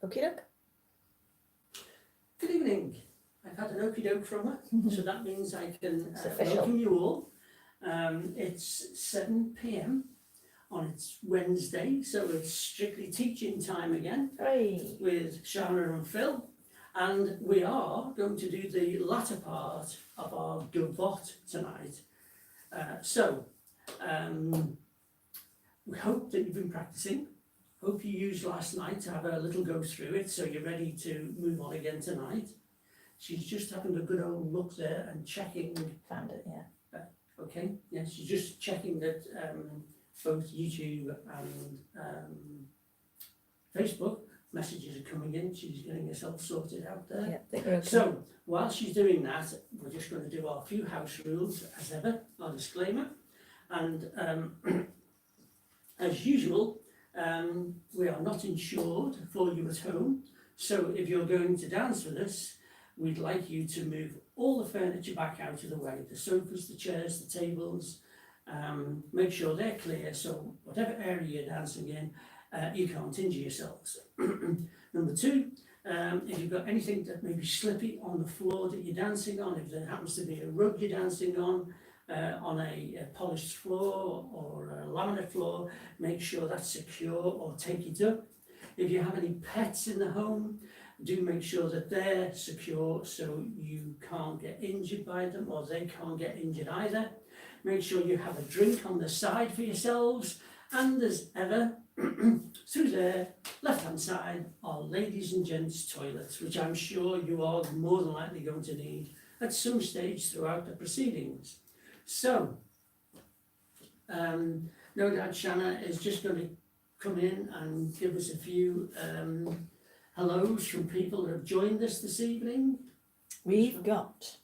Okie doke. Good evening. I've had an okie doke from her, so that means I can It's official. welcome you all. It's 7 p.m. on its Wednesday, so it's strictly teaching time again Hooray. with Shana and Phil. And we are going to do the latter part of our Gavotte tonight. We hope that you've been practicing. Hope you used last night to have a little go through it, so you're ready to move on again tonight. She's just having a good old look there and checking. Found it, yeah. Okay, yeah, she's just checking that both YouTube and Facebook messages are coming in. She's getting herself sorted out there. Yeah, I think we're okay. So, while she's doing that, we're just going to do our few house rules, as ever, our disclaimer. And as usual, we are not insured for you at home. So, if you're going to dance with us, we'd like you to move all the furniture back out of the way. The sofas, the chairs, the tables, make sure they're clear, so whatever area you're dancing in, you can't injure yourselves. Number two, if you've got anything that may be slippy on the floor that you're dancing on, if there happens to be a rug you're dancing on a polished floor or a laminate floor, make sure that's secure or take it up. If you have any pets in the home, do make sure that they're secure so you can't get injured by them or they can't get injured either. Make sure you have a drink on the side for yourselves, and as ever, through there, left-hand side, are ladies and gents toilets, which I'm sure you are more than likely going to need at some stage throughout the proceedings. So, no doubt Shanna is just going to come in and give us a few hellos from people that have joined us this evening. We've got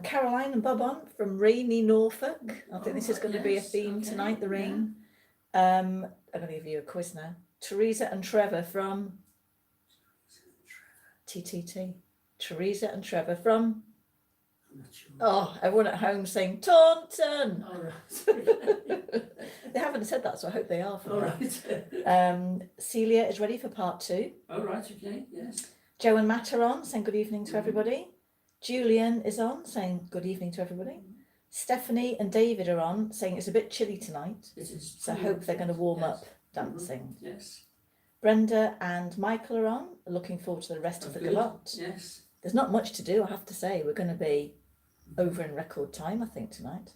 Caroline and Bob on from rainy Norfolk. I think this is going to be a theme tonight, the rain. I'm going to give you a quiz now. Teresa and Trevor from TTT. Teresa and Trevor from... I'm not sure. Oh, everyone at home saying Taunton. All right. They haven't said that, so I hope they are. All right. Celia is ready for part 2. All right, okay, yes. Joe and Matt are on, saying good evening to everybody. Julian is on, saying good evening to everybody. Stephanie and David are on, saying it's a bit chilly tonight, It is. so I hope they're going to warm Yes. up dancing. Yes. Brenda and Michael are on, looking forward to the rest of the Good. Gavotte. Yes. There's not much to do, I have to say. We're going to be over in record time, I think, tonight.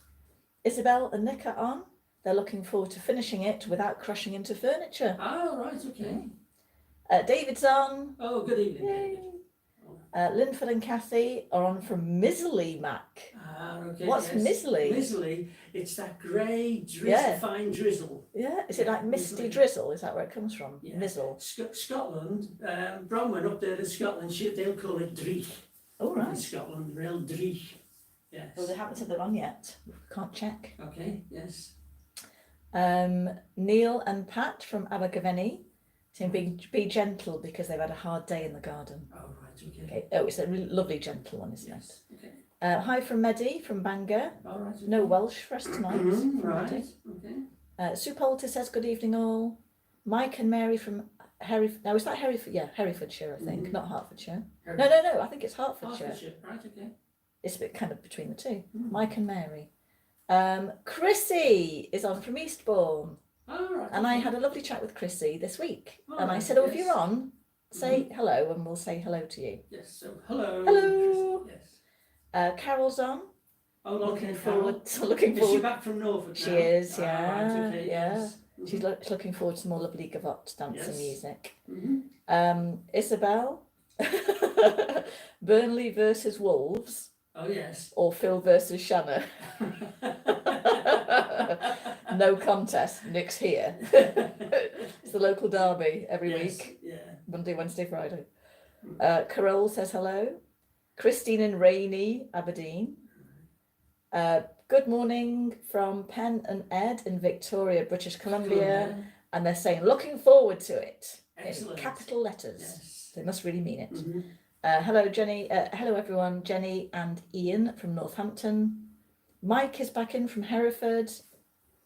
Isabel and Nick are on. They're looking forward to finishing it without crashing into furniture. Oh, right, okay. David's on. Oh, good evening, Yay. David. Linford and Kathy are on from Miserly Mac. Ah, okay. What's yes. Miserly? Miserly, it's that grey fine drizzle. Yeah, is it like misty Miserly. drizzle? Is that where it comes from? Yeah. Mizzle. Scotland, Bronwyn up there in Scotland, they'll call it dreich. Oh, In right. Scotland, real dreich. Yes. Well, they haven't said they're on yet. Can't check. Okay, yes. Neil and Pat from Abergavenny saying be gentle because they've had a hard day in the garden. Oh, right, okay. Okay. Oh, it's a really lovely gentle one, isn't Yes, okay. it? Hi from Medi from Bangor. All right. Okay. No Welsh for us tonight. from Right, Medi. okay. Sue Poulter says good evening all. Mike and Mary from is that Hereford? Yeah, Herefordshire, I think, not Hertfordshire. No, I think it's Hertfordshire. Hertfordshire, right, okay. It's a bit kind of between the two. Mm. Mike and Mary. Chrissy is on from Eastbourne, All right. and I had a lovely chat with Chrissy this week. All and I right, said, "Oh, if yes. you're on, say hello, and we'll say hello to you." Yes, so hello. Hello. Chrissy, yes. Carol's on. Oh, Looking okay, forward. Carol. Looking Is she forward. back from Norfolk She now? is, Ah, yeah, right, okay, yeah. yes. She's looking forward to more lovely Gavotte dancing Yes. music. Mm-hmm. Isabel, Burnley versus Wolves, Oh, yes. or Phil versus Shanna. No contest. Nick's here. It's the local derby every Yes, week, yeah. Monday, Wednesday, Friday. Carol says hello. Christine in rainy Aberdeen. Good morning from Pen and Ed in Victoria, British Columbia. And they're saying, looking forward to it. Excellent. In capital letters. Yes. They must really mean it. Mhm. Hello, Jenny. Hello, everyone. Jenny and Ian from Northampton. Mike is back in from Hereford.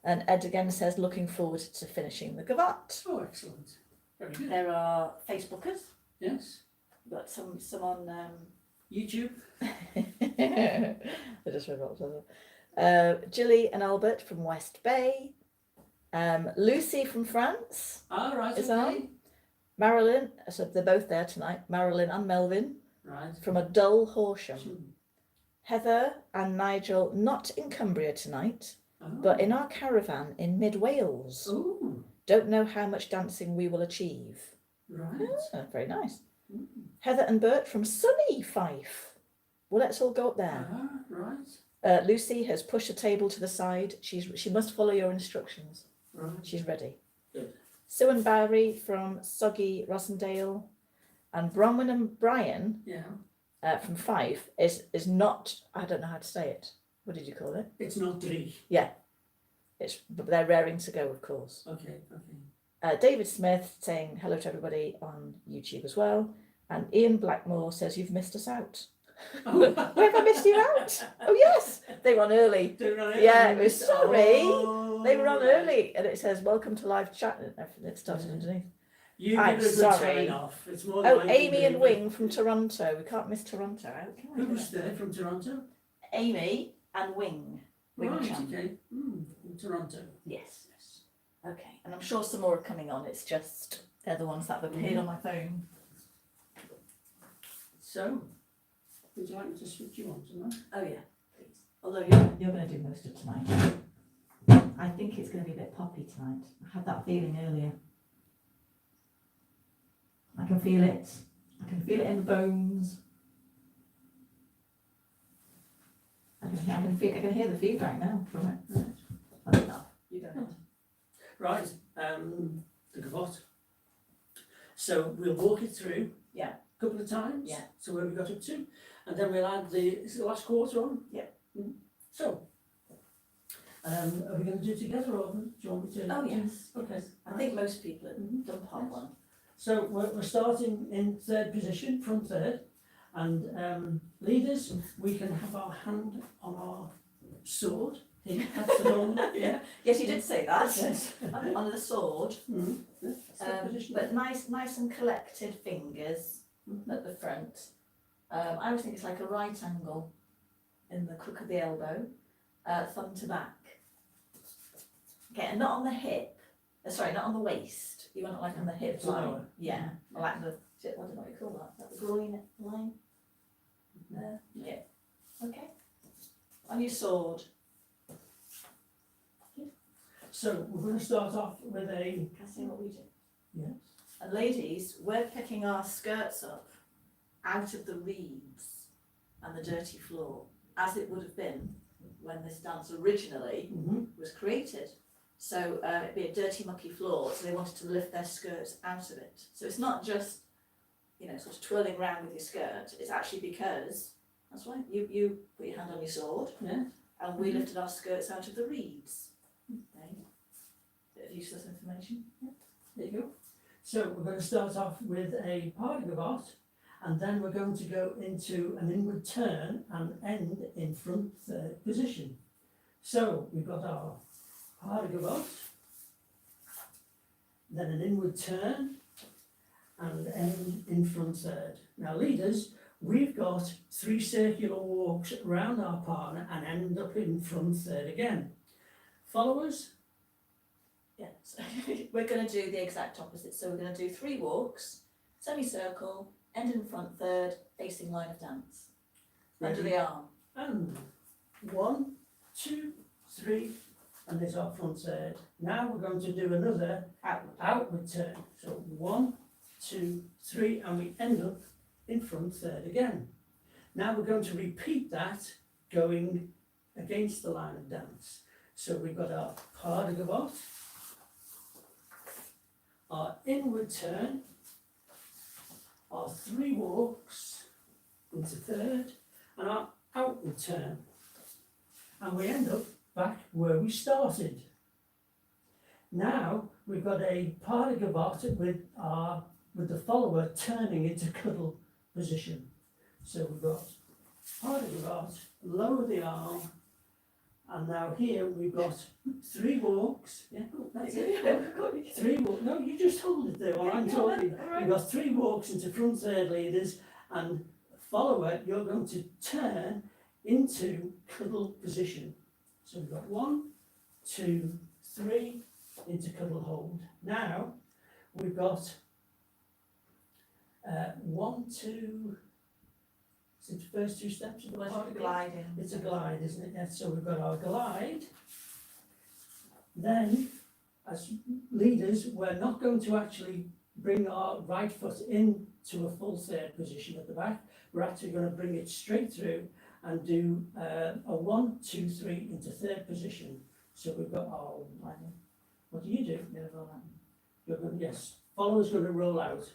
And Ed again says, looking forward to finishing the Gavotte. Oh, excellent. Very good. There are Facebookers. Yes. We've got some on YouTube. I just read what was it. Gilly and Albert from West Bay. Lucy from France Ah, right. is okay. on. Marilyn, so they're both there tonight. Marilyn and Melvin Right. from a dull Horsham. Hmm. Heather and Nigel not in Cumbria tonight, Oh. but in our caravan in mid Wales. Oh, Don't know how much dancing we will achieve. right. Ah, very nice. Mm. Heather and Bert from sunny Fife. Well, let's all go up there. Ah, right. Lucy has pushed a table to the side. She must follow your instructions. Right. She's ready. Good. Sue and Barry from Soggy Rosendale, and Bronwyn and Brian Yeah. from Fife is not. I don't know how to say it. What did you call it? It's not Dri. Yeah, but they're raring to go, of course. Okay. Okay. David Smith saying hello to everybody on YouTube as well, and Ian Blackmore says you've missed us out. Where have I missed you out? Oh yes, they were on early. Yeah, it was sorry. They were on early, and it says welcome to live chat, and everything. It started underneath. You I'm give it a good sorry. sign off. It's more Oh, than Amy and Wing from Toronto. We can't miss Toronto out. Can we? Who's there from Toronto? Amy and Wing. Wing Right. Chan. Okay. From Toronto. Yes. Okay, and I'm sure some more are coming on. It's just they're the ones that have appeared on my phone. So, would you like me to switch you on tonight? Oh yeah, please. Although you're going to do most of tonight. I think it's going to be a bit poppy tonight. I had that feeling earlier. I can feel it. I can feel it in the bones. I can hear the feedback now from it. That's enough. You go ahead. Right. The Gavotte. So we'll walk it through. Yeah. A couple of times. Yeah. So where we got up to, and then we'll add is the last quarter on. Yeah. So. Are we going to do it together, or do you want me to? Oh yes. Okay. I think most people have done part one. So we're starting in third position, front third, and leaders, we can have our hand on our sword. Here, that's the normal, yeah. Yes, you did say that. Yes. On the sword. Mm-hmm. That's the position. But nice and collected fingers at the front. I always think it's like a right angle in the crook of the elbow, thumb to back. Okay, and not on the hip. Sorry, not on the waist. You want it like on the hip It's line. lower. Yeah, or like the. I don't know what you call that. Like the groin line. There. Yeah. Okay. On your sword. So we're going to start off with a. Can I say what we do? Yes. And ladies, we're picking our skirts up out of the reeds and the dirty floor, as it would have been when this dance originally Mm-hmm. was created. So it'd be a dirty, mucky floor, so they wanted to lift their skirts out of it. So it's not just, sort of twirling around with your skirt. It's actually because, that's right, you put your hand on your sword, Yeah. and we lifted our skirts out of the reeds. Okay. Bit of useless information. There you go. So we're going to start off with a pas de Gavotte, and then we're going to go into an inward turn and end in front third position. So we've got our pas de Gavotte, then an inward turn, and end in front third. Now leaders, we've got 3 circular walks around our partner and end up in front third again. Followers? Yeah, so we're going to do the exact opposite. So we're going to do 3 walks, semicircle, end in front third, facing line of dance. Under the arm. And 1, 2, 3, and there's our front third. Now we're going to do another outward turn. So 1, 2, 3, and we end up in front third again. Now we're going to repeat that going against the line of dance. So we've got our pas de Gavotte, our inward turn, our 3 walks into third, and our outward turn. And we end up back where we started. Now we've got a pas de Gavotte with the follower turning into cuddle position. So we've got pas de Gavotte, lower the arm, And now here we've got 3 walks. Yeah, oh, that's it. 3 walks. No, you just hold it there while I'm talking. We've got 3 walks into front third leaders, and follower, you're going to turn into cuddle position. So we've got 1, 2, 3 into cuddle hold. Now we've got 1, 2. Is it the first 2 steps of the party? gliding. It's a glide, isn't it? Yes, so we've got our glide. Then, as leaders, we're not going to actually bring our right foot into a full third position at the back. We're actually going to bring it straight through and do a 1, 2, 3 into third position. So we've got our, what do? You're going to, yes, follower's going to roll out.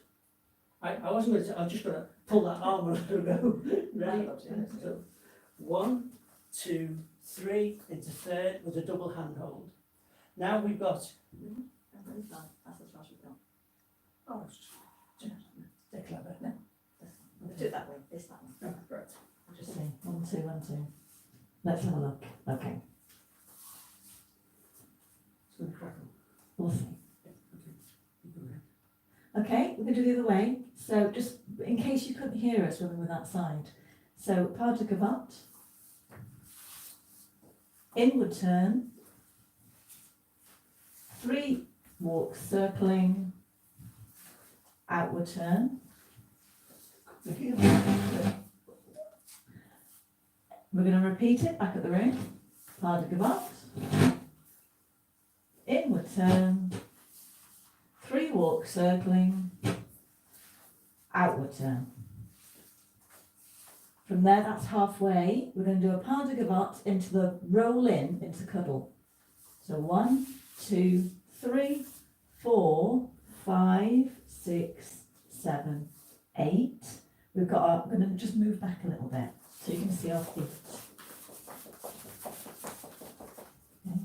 I wasn't going to, I'm just going to pull that arm and go. Ready? So 1, 2, 3 into third with a double hand hold. Now we've got. That's as far as we've got. Oh, they're clever. No, do it that way. This that one. Oh, right. I'll just see. 1, 2, 1, 2. Let's have a look. Okay. It's going to crackle. We'll see. Yeah, okay. You go ahead. Okay, we're going to do the other way. So just in case you couldn't hear us when we were that side. So pas de gavotte, inward turn, 3 walks circling, outward turn. We're going to repeat it back at the room. Pas de gavotte, inward turn, 3 walks circling, outward turn. From there, that's halfway. We're going to do a pas de gavotte into the roll in, into cuddle. So 1, 2, 3, 4, 5, 6, 7, 8. We've got our, I'm going to just move back a little bit so you can see our feet. Okay.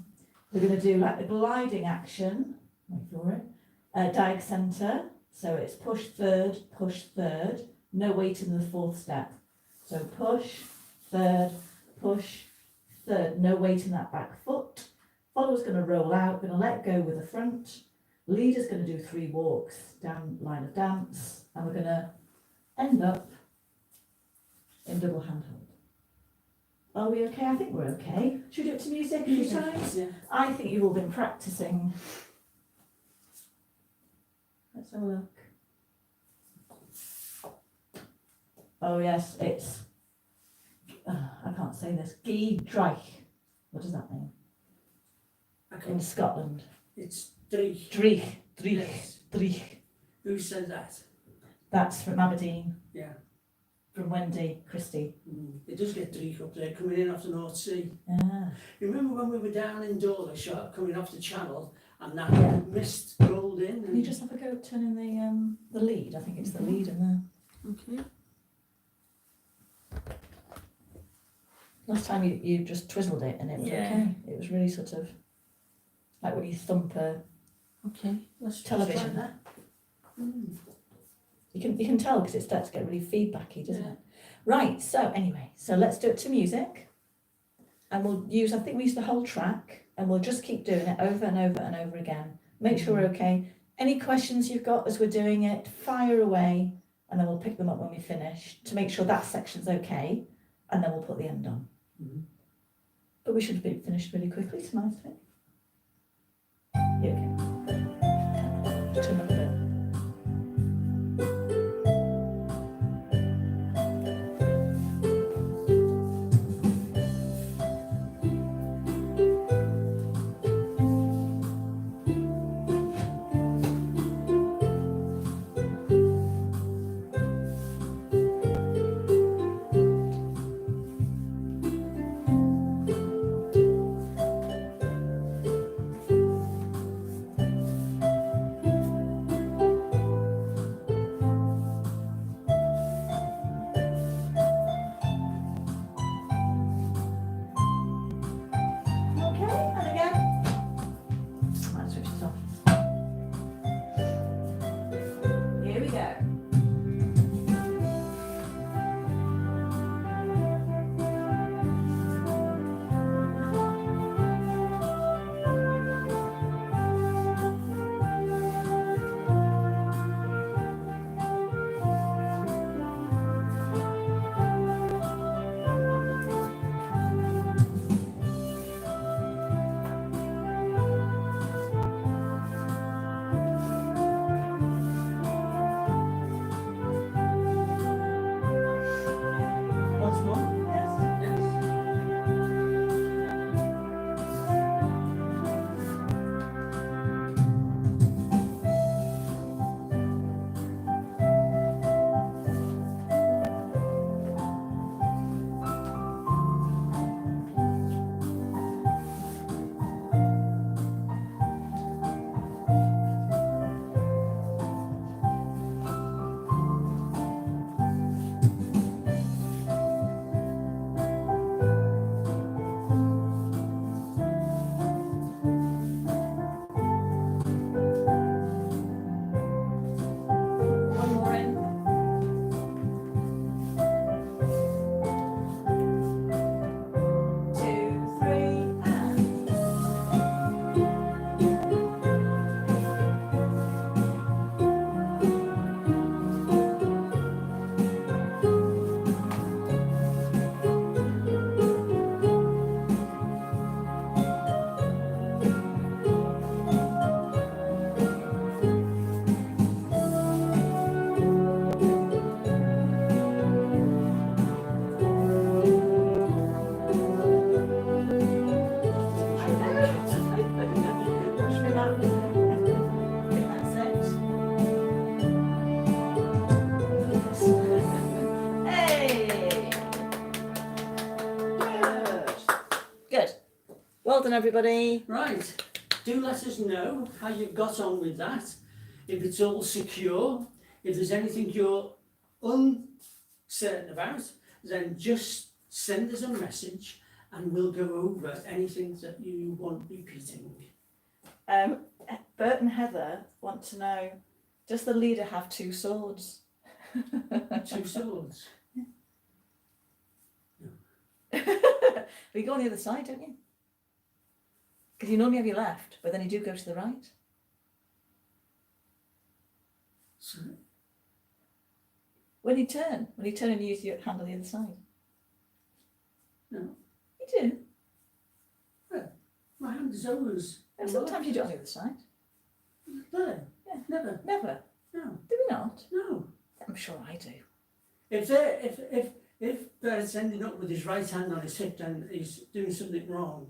We're going to do like the gliding action. Wait for it. Diag centre. So it's push third, no weight in the 4th step. So push, third, no weight in that back foot. Follower's going to roll out, going to let go with the front. Leader's going to do 3 walks down line of dance, and we're going to end up in double hand hold. Are we okay? I think we're okay. Should we do it to music a few times? Yeah. I think you've all been practicing. Let's have a look. Oh yes, it's, I can't say this, Giedreich. What does that mean? In Scotland. It's Dreich. Dreich. Who said that? That's from Aberdeen, Yeah. from Wendy Christie. It does get Dreich up there, coming in off the North Sea. Ah. You remember when we were down in Dawlish, coming off the channel, and that mist rolled in? Can you just have a go at turning the lead? I think it's the lead in there. Okay. Last time you just twizzled it and it was okay. It was really sort of like when you thump a Okay. Let's television. try that. You can tell because it starts to get really feedbacky, doesn't it? Right, so anyway, so let's do it to music. And we'll use, I think we use the whole track, and we'll just keep doing it over and over and over again. Make sure we're okay. Any questions you've got as we're doing it, fire away, and then we'll pick them up when we finish to make sure that section's okay, and then we'll put the end on. But we should be finished really quickly tonight, I think. Here we go. Just turn up a bit. done, everybody. Right, do let us know how you've got on with that, if it's all secure, if there's anything you're uncertain about, then just send us a message and we'll go over anything that you want repeating. Bert and Heather want to know, does the leader have two swords? 2 swords. But you go on the other side, don't you? Because you normally have your left, but then you do go to the right. So, When you turn and use your hand on the other side. no, You do. my hand is always And sometimes you do it on the other side. there. Yeah. Never. Never. No. Do we not? No. I'm sure I do. If Bert's ending up with his right hand on his hip, then he's doing something wrong.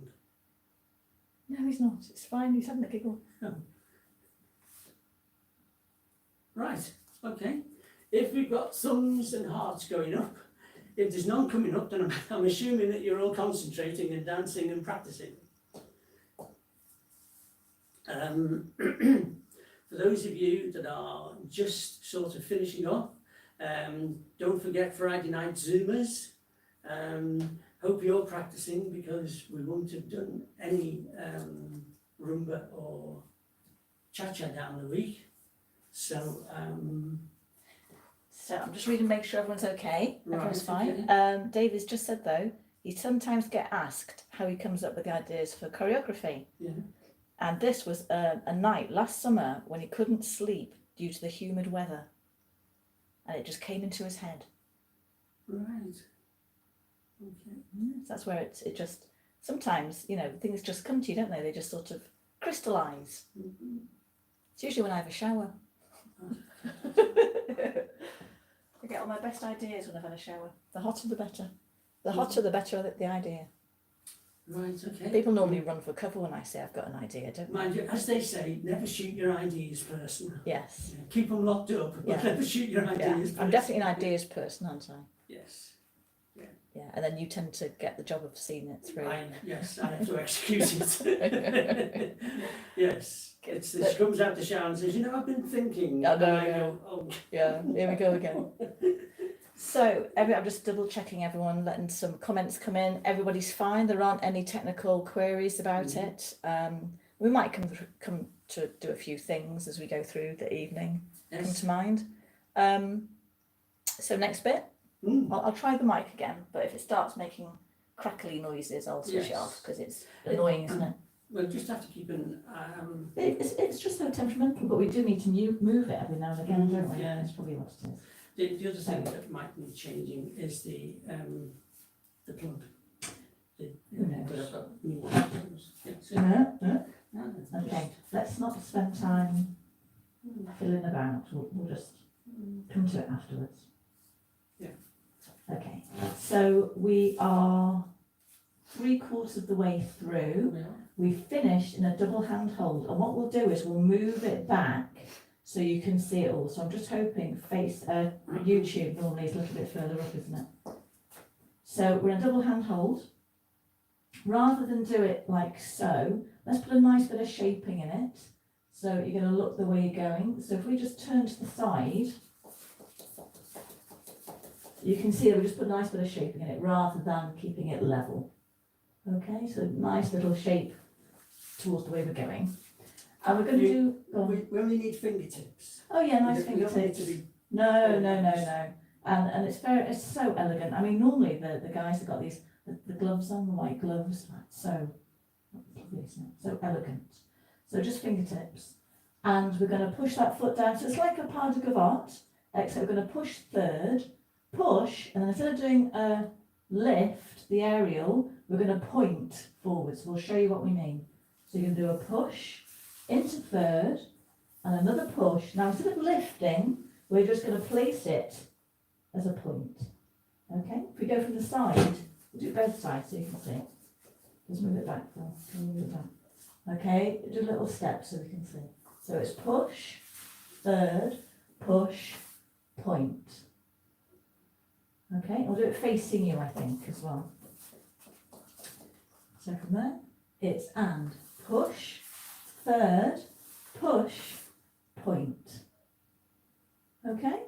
No, he's not. It's fine. He's having a giggle. No. Right. Okay. If we've got thumbs and hearts going up, if there's none coming up, then I'm assuming that you're all concentrating and dancing and practicing. For those of you that are just sort of finishing up, don't forget Friday night Zoomers. Hope you're practicing, because we won't have done any rumba or cha-cha down the week. So, So I'm just reading, make sure everyone's okay. Everyone's fine. okay. David's just said though, he sometimes get asked how he comes up with the ideas for choreography. Yeah. And this was a night last summer when he couldn't sleep due to the humid weather. And it just came into his head. Right. Okay. So that's where it just, sometimes, you know, things just come to you, don't they? They just sort of crystallise. Mm-hmm. It's usually when I have a shower. I get all my best ideas when I've had a shower. The hotter the better. The hotter the better the idea. Right, okay. People normally run for cover when I say I've got an idea, don't they? Mind you, as they say, never shoot your ideas person. Yes. Yeah, keep them locked up, but Yeah. never shoot your Yeah. ideas person. I'm definitely an ideas person, aren't I? Yes. Yeah. And then you tend to get the job of seeing it through. Yes, I have to execute it. Yes. It comes out the shower and says, you know, I've been thinking. I know, And yeah. go, oh. Yeah, here we go again. So, I'm just double checking everyone, letting some comments come in. Everybody's fine. There aren't any technical queries about it. We might come to do a few things as we go through the evening. Come Yes. to mind. So next bit, I'll try the mic again, but if it starts making crackly noises, I'll switch it Yes. off because it's annoying, isn't it? We'll just have to keep an It's just so temperamental, but we do need to move it every now and again, don't we? Yeah. That's probably what it is. the other thing that might need changing is the plug. But I've got new ones. Yeah, so- Okay, let's not spend time filling about. We'll just come to it afterwards. Yeah. Okay, so we are 3/4 of the way through. Yeah. We finished in a double hand hold, and what we'll do is we'll move it back so you can see it all. So I'm just hoping YouTube normally is a little bit further up, isn't it? So we're in a double hand hold. Rather than do it like so, let's put a nice bit of shaping in it. So you're going to look the way you're going. So if we just turn to the side, you can see that we just put a nice bit of shaping in it rather than keeping it level. Okay, so nice little shape towards the way we're going. And we're going to do... We only need fingertips. Oh yeah, nice We don't need fingertips. to be. No. And it's so elegant. I mean, normally the guys have got these the gloves on, the white gloves, like so lovely, isn't it? So elegant. So just fingertips, and we're going to push that foot down. So it's like a pas de gavotte, except we're going to push third, push, and then instead of doing a lift, the aerial, we're going to point forwards. We'll show you what we mean. So you're going to do a push into third, and another push. Now instead of lifting, we're just going to place it as a point. Okay? If we go from the side, we'll do both sides so you can see. Just move it back, Phil. Move it back. Okay? Do little steps so we can see. So it's push, third, push, point. Okay? We'll do it facing you, I think, as well. So from there, It's and. Push, third, push, point. Okay?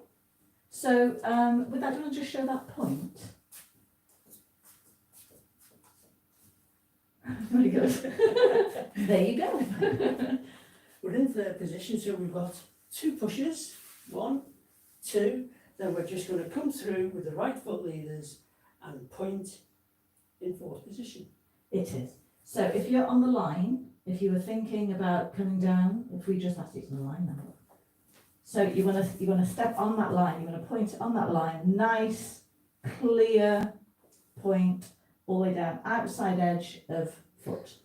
So with that, do you want to just show that point? Very good. There you go. We're in third position, so we've got 2 pushes, 1, 2, then we're just going to come through with the right foot leaders and point in 4th position. It is. So if you're on the line, if you were thinking about coming down, if we just asked you to the line now. So you want to step on that line, you want to point on that line, nice, clear point all the way down, outside edge of foot.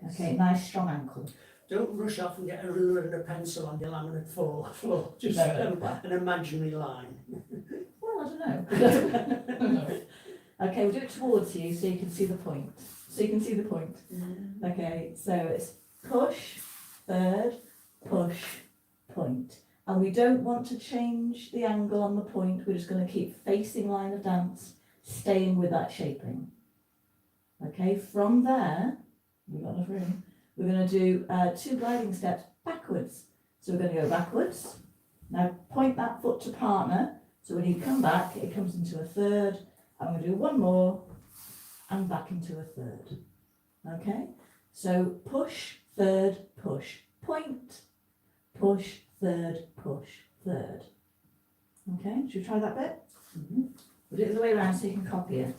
Okay, nice strong ankle. Don't rush off and get a ruler and a pencil on your laminate floor. Just No. an imaginary line. Well, I don't know. Okay, we'll do it towards you so you can see the point. Okay, so it's push, third, push, point. And we don't want to change the angle on the point, we're just going to keep facing line of dance, staying with that shaping. Okay, from there, we've got enough room, we're going to do 2 gliding steps backwards. So we're going to go backwards, now point that foot to partner, so when you come back, it comes into a third, and we're going to do 1 more, and back into a third. Okay, so push, third, push, point, push, third, push, third. Okay, should we try that bit? Mm-hmm. We'll do it the other way around so you can copy it.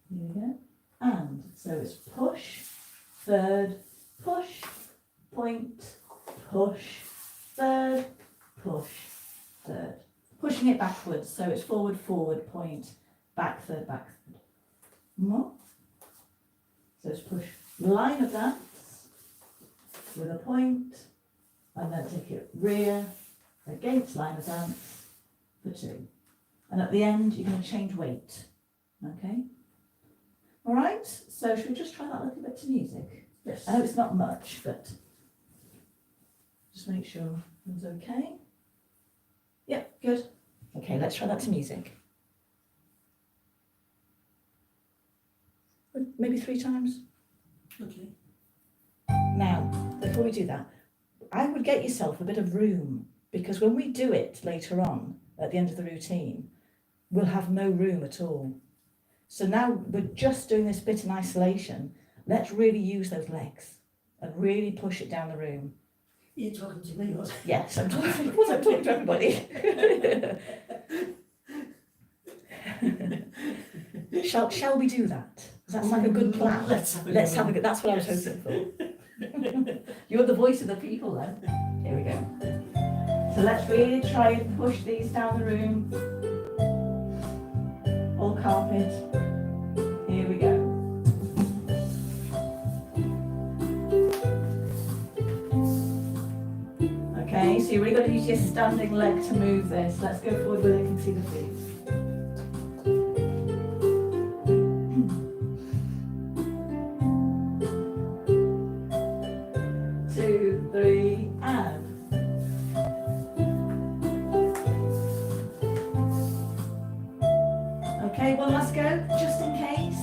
Here we go. And so it's push, third, push, point, push, third, push, third. Pushing it backwards, so it's forward, forward, point, back, third, back, third. More. So it's push, line of dance with a point, and then take it rear against line of dance for 2. And at the end, you're going to change weight. Okay? All right, so should we just try that little bit to music? Yes. I know it's not much, but just make sure it's okay. Yep, good. Okay, let's try that to music. Maybe 3 times. Okay. Now, before we do that, I would get yourself a bit of room, because when we do it later on, at the end of the routine, we'll have no room at all. So now we're just doing this bit in isolation. Let's really use those legs and really push it down the room. You're talking to me, wasn't Yes, I'm talking, I'm talking to everybody. Shall we do that? That's like a good plan. Let's have a good. That's what I was hoping for. You're the voice of the people then. Here we go. So let's really try and push these down the room. All carpet. Here we go. Okay, so you're really got to use your standing leg to move this. Let's go forward where they can see the feet. 2, 3, and. Okay, one last go, just in case.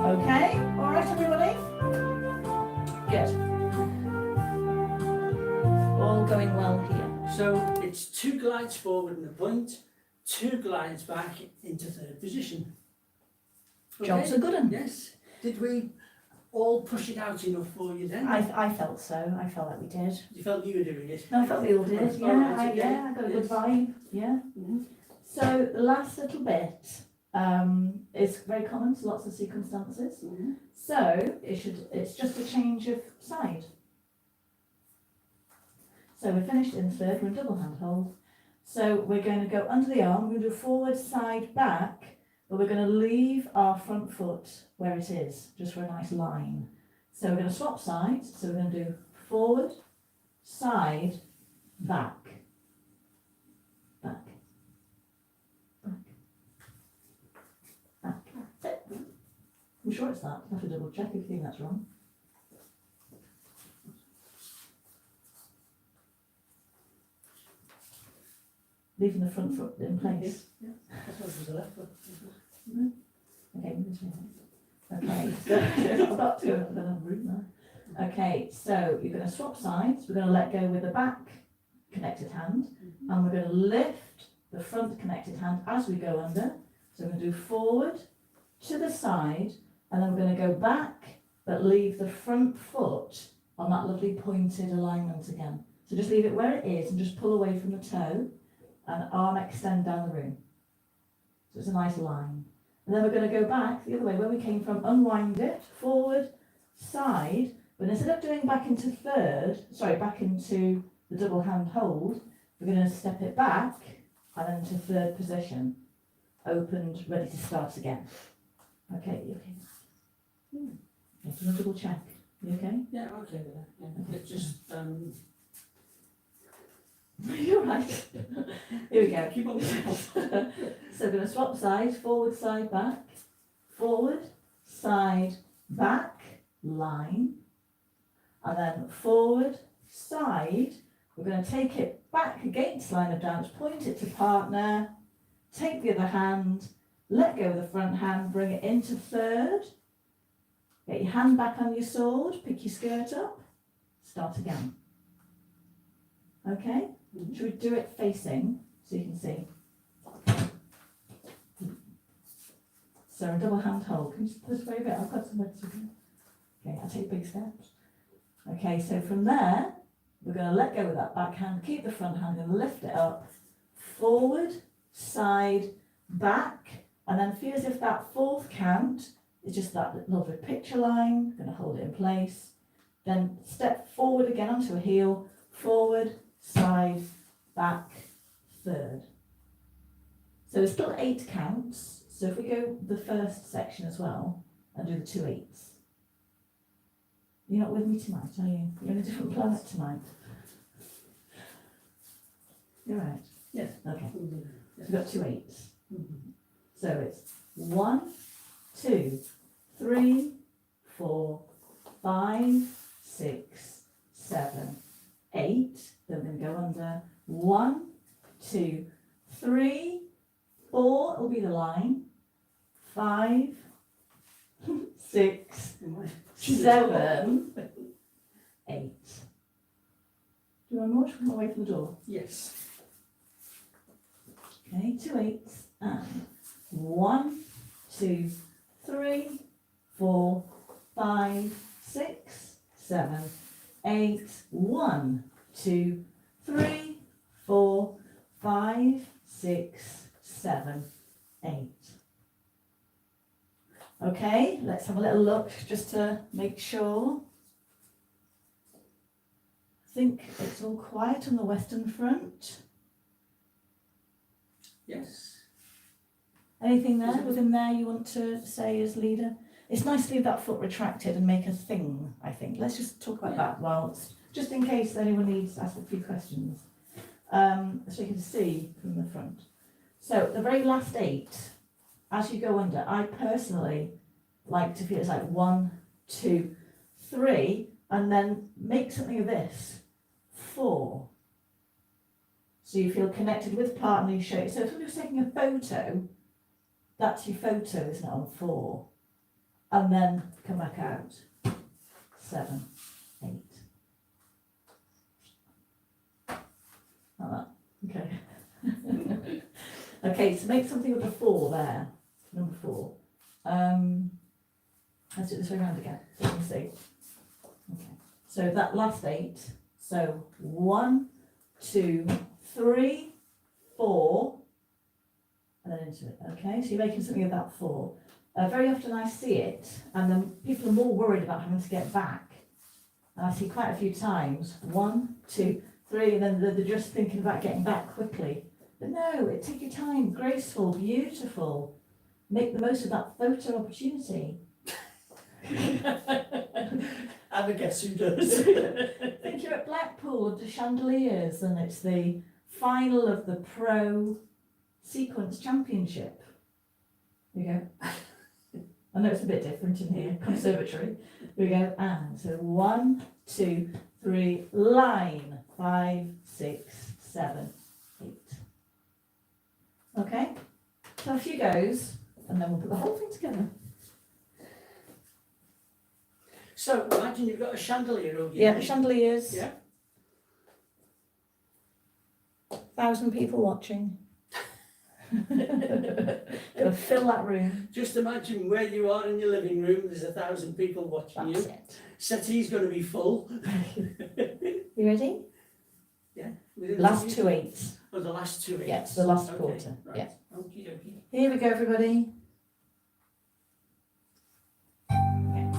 Okay, all right, everybody? Good. All going well here. So it's 2 glides forward and a point, 2 glides back into 3rd position. Job's a good one. Yes. Did we all push it out enough for you then? I felt so. I felt like we did. You felt you were doing it? No, I felt we all did. Oh, Yeah, right, okay. I got a good vibe. Yeah. Mm-hmm. So the last little bit is very common to lots of circumstances. Mm-hmm. So it's just a change of side. So we're finished in 3rd, we're in double hand hold. So we're going to go under the arm, we're going to do forward, side, back, but we're going to leave our front foot where it is, just for a nice line. So we're going to swap sides, so we're going to do forward, side, back, back, back. I'm sure it's that. I have to double check if you think that's wrong. Leaving the front foot in place. Yeah, that's what was the left foot. Okay, okay, so I've got to go another route now. Okay, so you're going to swap sides. We're going to let go with the back connected hand, and we're going to lift the front connected hand as we go under. So we're going to do forward to the side, and then we're going to go back, but leave the front foot on that lovely pointed alignment again. So just leave it where it is and just pull away from the toe, and arm extend down the room. So it's a nice line. And then we're going to go back the other way, where we came from, unwind it, forward, side, but instead of doing back into back into the double hand hold, we're going to step it back and then into third position, opened, ready to start again. Okay, you okay? Okay, so we'll double check. You okay? Yeah, okay with that. Yeah. Okay. It just, You're right. Here we go. keep on going. So we're going to swap sides, forward, side, back, forward, side, back, line, and then forward, side. We're going to take it back against line of dance, point it to partner, take the other hand, let go of the front hand, bring it into third, get your hand back on your sword, pick your skirt up, start again. Okay? Should we do it facing so you can see? So a double hand hold. Can you just push away a bit? I've got some work to do. Okay, I'll take big steps. Okay, so from there, we're going to let go of that back hand, keep the front hand and lift it up, forward, side, back, and then feel as if that fourth count is just that little bit picture line. We're going to hold it in place. Then step forward again onto a heel, forward, side, back, third. So there's still 8 counts. So if we go the first section as well and do the 2 8s. You're not with me tonight, are you? You're on a different planet tonight. You're right. Yes. Okay. Yes. We've got 2 8s. Mhm. So it's 1, 2, 3, 4, 5, 6, 7, 8. Then we're going to go under 1, 2, 3, 4 will be the line, 5, 6, 7, 8. Do you want more? Should we come away from the door? Yes. Okay, 2 8s and 1, 2, 3, 4, 5, 6, 7, 8, 1, 2, 3, 4, 5, 6, 7, 8. Okay, let's have a little look just to make sure. I think it's all quiet on the Western Front. Yes. Anything there within there you want to say as leader? It's nice to leave that foot retracted and make a thing, I think. Let's just talk about that whilst, just in case anyone needs to ask a few questions. So you can see from the front. So the very last 8, as you go under, I personally like to feel it's like 1, 2, 3, and then make something of this, 4. So you feel connected with partner, you show it. So if somebody's taking a photo, that's your photo, isn't it, on 4? And then come back out, 7, 8. Like that, okay. Okay, so make something with the 4 there, number 4. Let's do it this way around again, so you can see. Okay, so that last 8, so 1, 2, 3, 4, and then into it, okay? So you're making something of that 4. Very often I see it, and then people are more worried about having to get back. And I see quite a few times, 1, 2, 3, and then they're just thinking about getting back quickly. But no, take your time, graceful, beautiful. Make the most of that photo opportunity. Have a guess who does. Think you're at Blackpool with the chandeliers and it's the final of the Pro Sequence Championship. There you go. I know it's a bit different in here, conservatory. Here we go, and so 1, 2, 3, line, 5, 6, 7, 8. Okay, so a few goes, and then we'll put the whole thing together. So imagine you've got a chandelier over your Yeah, head. chandeliers. Yeah. 1,000 people watching. Gonna fill that room. Just imagine where you are in your living room, there's 1,000 people watching That's you. it. Settee's going to be full. You ready? Yeah. within Last the- 2 8s. Oh, the last 2 8. Yeah, it's the last Okay, quarter. Right. Yeah. Okie dokie. Here we go, everybody. Yeah.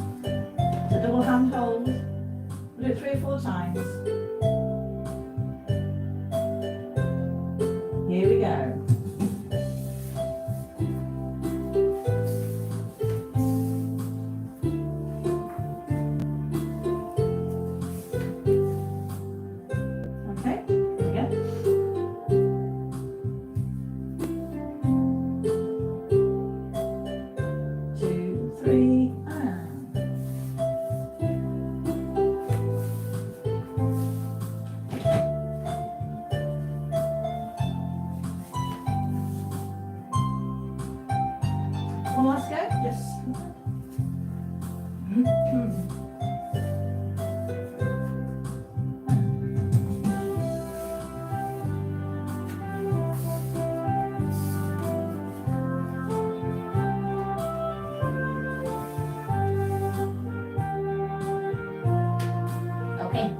So double hand hold. We'll do it 3 or 4 times. Here we go. Okay, here we go. 2, 3, and. One last go? Yes. Okay.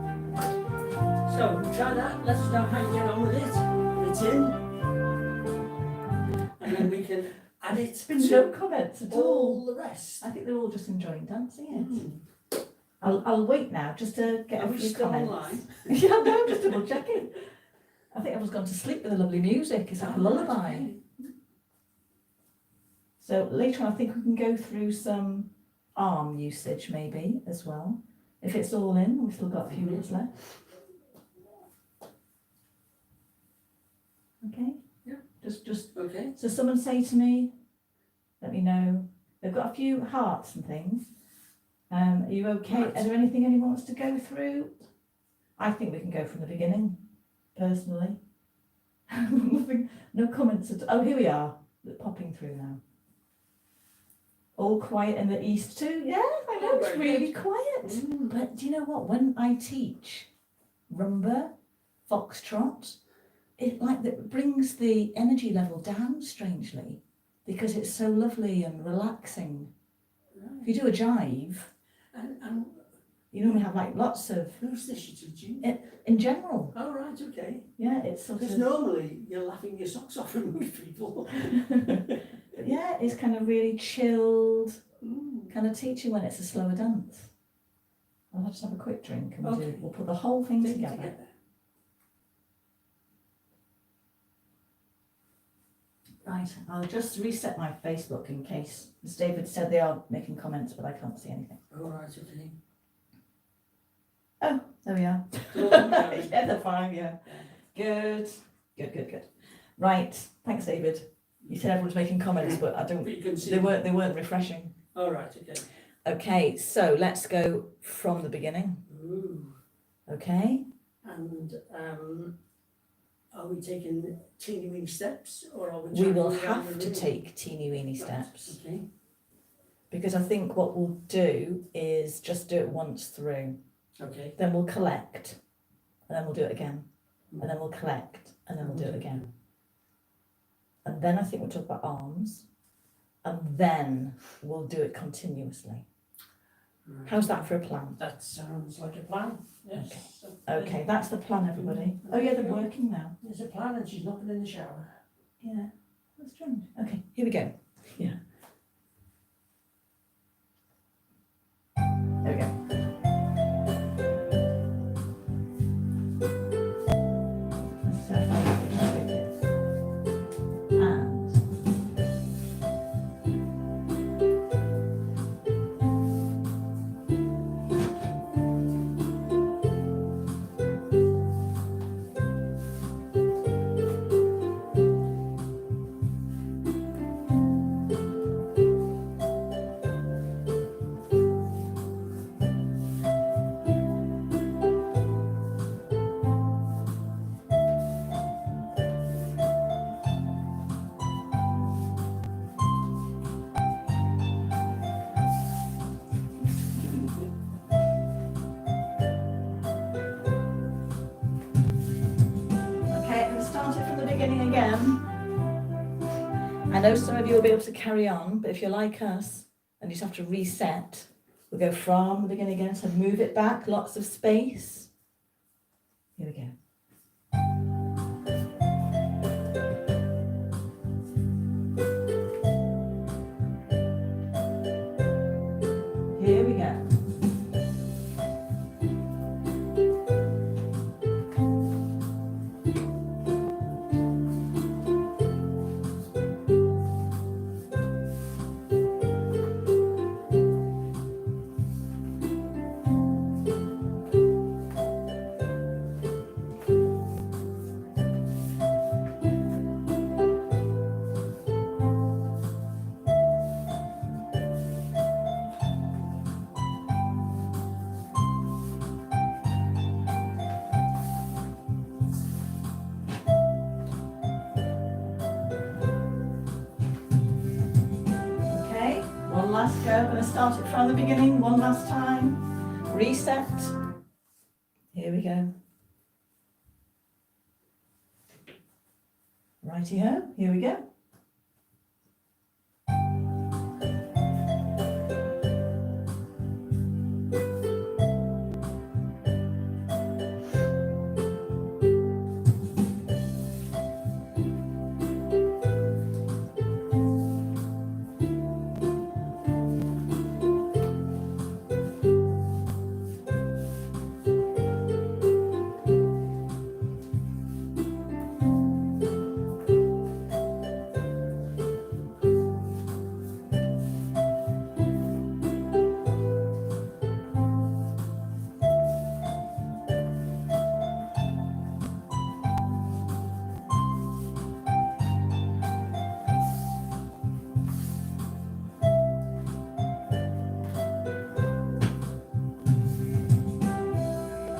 So try that. Let us know how you get on with it. It's in. And then we can add it It's been no to comments at all. all the rest. I think they're all just enjoying dancing it. Mm. I'll wait now just to get Are a we few still comments. online? Yeah, no, just double checking. I think everyone's gone to sleep with the lovely music. It's like a lullaby. Okay. So later on, I think we can go through some arm usage maybe as well. If it's all in, we've still got a few minutes left. Okay. Yeah. Just. Okay. So someone say to me, let me know. They've got a few hearts and things. Are you okay? Right. Is there anything anyone wants to go through? I think we can go from the beginning, personally. Nothing, no comments at all. Oh, here we are, popping through now. All quiet in the east too. Yeah, I know, Oh, it's very really good. quiet. Mm. But do you know what? When I teach rumba, foxtrot, it that brings the energy level down strangely because it's so lovely and relaxing. If you do a jive, And you normally have like lots of, who's this you're teaching? in general, Oh, right, okay. yeah, it's sort Because of, normally you're laughing your socks off and most people. but yeah, it's kind of really chilled, Mm. kind of teaching when it's a slower dance. I'll just have a quick drink and Okay. we'll put the whole thing Take it together. Right, I'll just reset my Facebook in case, as David said, they are making comments, but I can't see anything. All right, okay. Oh, there we are. Still going. Yeah, they're fine, yeah. Good. Right, thanks, David. You said everyone's making comments, but I don't, But you can see. they weren't refreshing. All right, okay. Okay, so let's go from the beginning, Ooh. okay? And are we taking teeny weeny steps or are we We trying will to go down have the to room? take teeny weeny Right, steps, Okay. because I think what we'll do is just do it once through. Okay. Then we'll collect, and then we'll do it again, and then we'll collect, and then we'll do it again. And then I think we'll talk about arms, and then we'll do it continuously. Right. How's that for a plan? That sounds like a plan. Yes. Okay, that's the plan, everybody. Oh yeah, they're working now. There's a plan and she's not been in the shower. Yeah, that's strange. Okay, here we go. Yeah. There we go. Let's see how far we can take it. And beginning again. I know some of you will be able to carry on, but if you're like us and you just have to reset, we'll go from the beginning again, so move it back, lots of space. Here we go. Here we go. One last go, I'm going to start it from the beginning, one last time. Reset. Here we go. Righty-ho, here we go.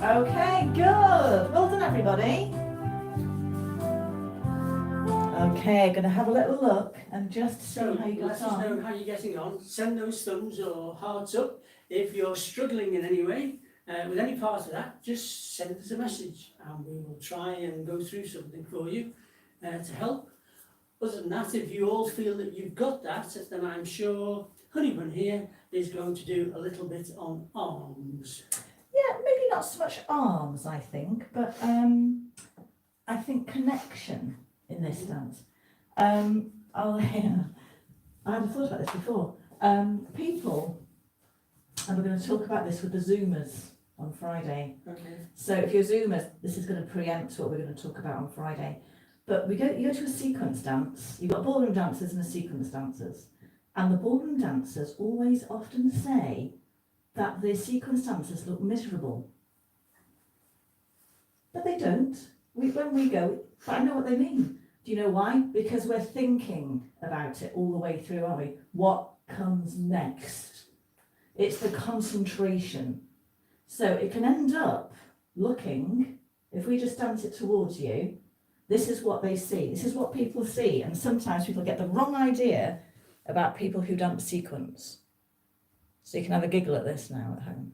Okay, good. Well done, everybody. Okay, going to have a little look and just see So how you let got us know on. how you're getting on. Send those thumbs or hearts up. If you're struggling in any way with any part of that, just send us a message and we will try and go through something for you to help. Other than that, if you all feel that you've got that, then I'm sure Honeybun here is going to do a little bit on arms. Yeah, maybe not so much arms, I think, but I think connection in this dance. I hadn't thought about this before. People, and we're going to talk about this with the Zoomers on Friday. Okay. So if you're Zoomers, this is going to preempt what we're going to talk about on Friday. But you go to a sequence dance, you've got ballroom dancers and the sequence dancers. And the ballroom dancers always often say that the sequence dancers look miserable. But they don't. When we go, but I know what they mean. Do you know why? Because we're thinking about it all the way through, aren't we? What comes next? It's the concentration. So it can end up looking, if we just dance it towards you, this is what they see. This is what people see. And sometimes people get the wrong idea about people who dance sequence. So you can have a giggle at this now at home.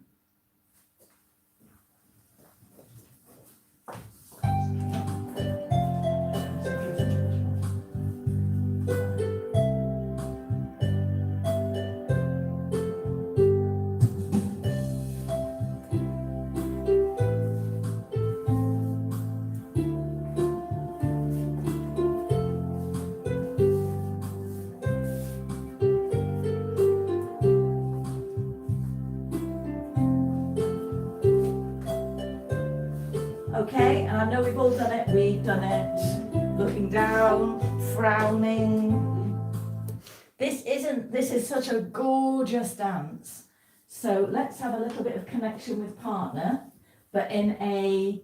Okay, and I know we've all done it. We've done it. Looking down, frowning. This is such a gorgeous dance. So let's have a little bit of connection with partner, but in a